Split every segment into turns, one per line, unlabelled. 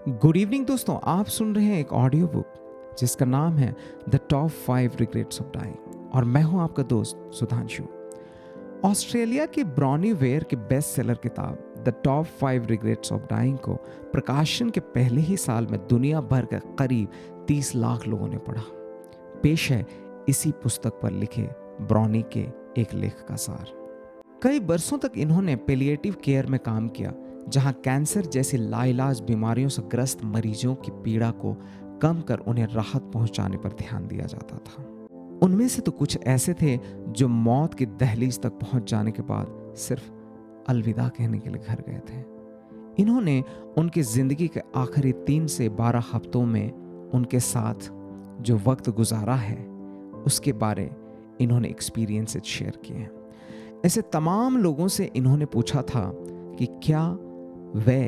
Good evening दोस्तों, आप सुन रहे हैं एक ऑडियो बुक जिसका नाम है the top 5 regrets of dying और मैं हूं आपका दोस्त सुधांशु। ऑस्ट्रेलिया की ब्रॉनी वेयर की बेस्ट सेलर किताब the top 5 regrets of dying को प्रकाशन के पहले ही साल में दुनिया भर के करीब 30 लाख लोगों ने पढ़ा। पेश है इसी पुस्तक पर लिखे ब्रॉनी के एक लेख का सार। कई बरसों तक इन्होंने पैलिएटिव केयर में काम किया, जहां कैंसर जैसी लाइलाज बीमारियों से ग्रस्त मरीजों की पीड़ा को कम कर उन्हें राहत पहुंचाने पर ध्यान दिया जाता था। उनमें से तो कुछ ऐसे थे जो मौत की दहलीज तक पहुंच जाने के बाद सिर्फ अलविदा कहने के लिए घर गए थे। इन्होंने उनकी जिंदगी के आखिरी 3 से 12 हफ्तों में उनके साथ जो वक्त गुजारा है उसके बारे इन्होंने एक्सपीरियंसेस शेयर किए हैं। ऐसे तमाम लोगों से इन्होंने पूछा था कि क्या वे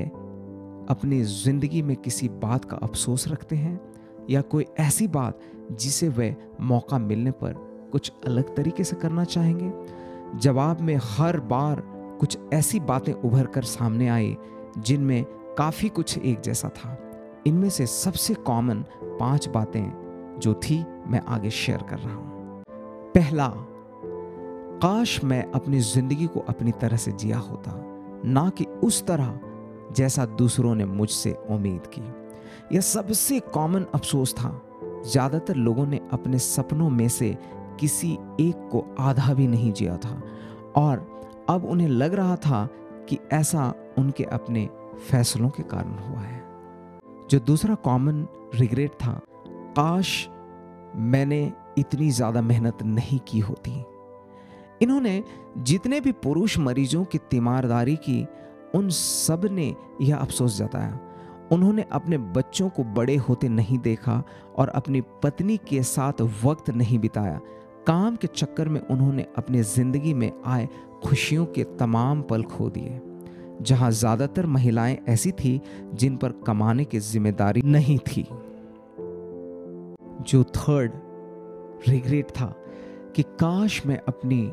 अपनी जिंदगी में किसी बात का अफसोस रखते हैं या कोई ऐसी बात जिसे वे मौका मिलने पर कुछ अलग तरीके से करना चाहेंगे। जवाब में हर बार कुछ ऐसी बातें उभर कर सामने आई जिनमें काफ़ी कुछ एक जैसा था। इनमें से सबसे कॉमन 5 बातें जो थी मैं आगे शेयर कर रहा हूँ। पहला, काश मैं अपनी जिंदगी को अपनी तरह से जिया होता, ना कि उस तरह जैसा दूसरों ने मुझसे उम्मीद की। यह सबसे कॉमन अफसोस था। ज्यादातर लोगों ने अपने सपनों में से किसी एक को आधा भी नहीं जिया था और अब उन्हें लग रहा था कि ऐसा उनके अपने फैसलों के कारण हुआ है। जो दूसरा कॉमन रिग्रेट था, काश मैंने इतनी ज्यादा मेहनत नहीं की होती। इन्होंने जितने भी पुरुष मरीजों की तीमारदारी की, उन सब ने यह अफसोस जताया। उन्होंने अपने बच्चों को बड़े होते नहीं देखा और अपनी पत्नी के साथ वक्त नहीं बिताया। काम के चक्कर में उन्होंने अपनी जिंदगी में आए खुशियों के तमाम पल खो दिए। जहां ज्यादातर महिलाएं ऐसी थी जिन पर कमाने की जिम्मेदारी नहीं थी। जो थर्ड रिग्रेट था कि काश मैं अपनी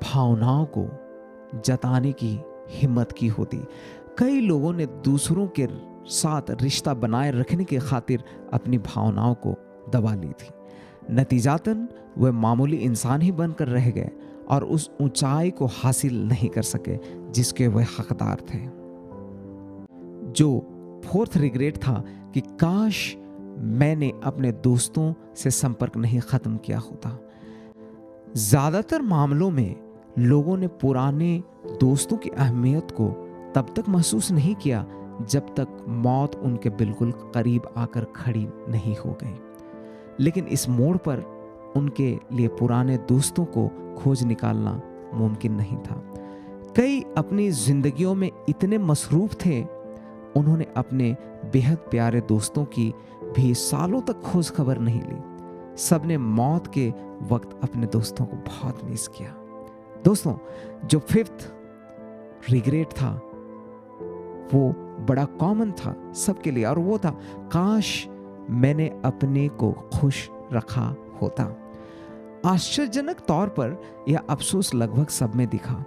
भावनाओं को जताने की हिम्मत की होती। कई लोगों ने दूसरों के साथ रिश्ता बनाए रखने की खातिर अपनी भावनाओं को दबा ली थी। नतीजातन वे मामूली इंसान ही बनकर रह गए और उस ऊंचाई को हासिल नहीं कर सके जिसके वे हकदार थे। जो फोर्थ रिग्रेट था कि काश मैंने अपने दोस्तों से संपर्क नहीं खत्म किया होता। ज्यादातर मामलों में लोगों ने पुराने दोस्तों की अहमियत को तब तक महसूस नहीं किया जब तक मौत उनके बिल्कुल करीब आकर खड़ी नहीं हो गई। लेकिन इस मोड़ पर उनके लिए पुराने दोस्तों को खोज निकालना मुमकिन नहीं था। कई अपनी जिंदगियों में इतने मसरूफ थे, उन्होंने अपने बेहद प्यारे दोस्तों की भी सालों तक खोज खबर नहीं ली। सबने मौत के वक्त अपने दोस्तों को बहुत मिस किया। दोस्तों, जो 5th रिग्रेट था वो बड़ा कॉमन था सबके लिए और वो था, काश मैंने अपने को खुश रखा होता। आश्चर्यजनक तौर पर यह अफसोस लगभग सब में दिखा।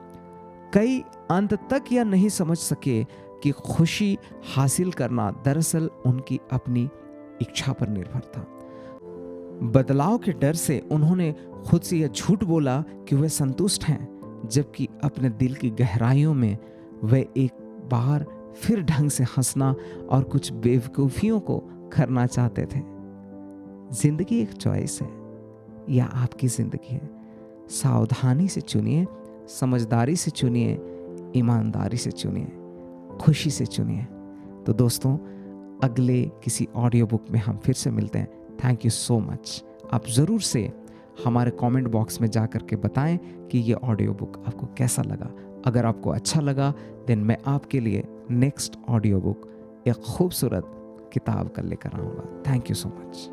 कई अंत तक यह नहीं समझ सके कि खुशी हासिल करना दरअसल उनकी अपनी इच्छा पर निर्भर था। बदलाव के डर से उन्होंने खुद से यह झूठ बोला कि वे संतुष्ट हैं, जबकि अपने दिल की गहराइयों में वे एक बार फिर ढंग से हंसना और कुछ बेवकूफियों को करना चाहते थे। जिंदगी एक चॉइस है या आपकी जिंदगी है। सावधानी से चुनिए, समझदारी से चुनिए, ईमानदारी से चुनिए, खुशी से चुनिए। तो दोस्तों, अगले किसी ऑडियो बुक में हम फिर से मिलते हैं। Thank you so much. आप ज़रूर से हमारे कमेंट बॉक्स में जा कर के बताएं कि ये ऑडियो बुक आपको कैसा लगा। अगर आपको अच्छा लगा देन मैं आपके लिए नेक्स्ट ऑडियो बुक एक खूबसूरत किताब कर लेकर आऊँगा। Thank you so much.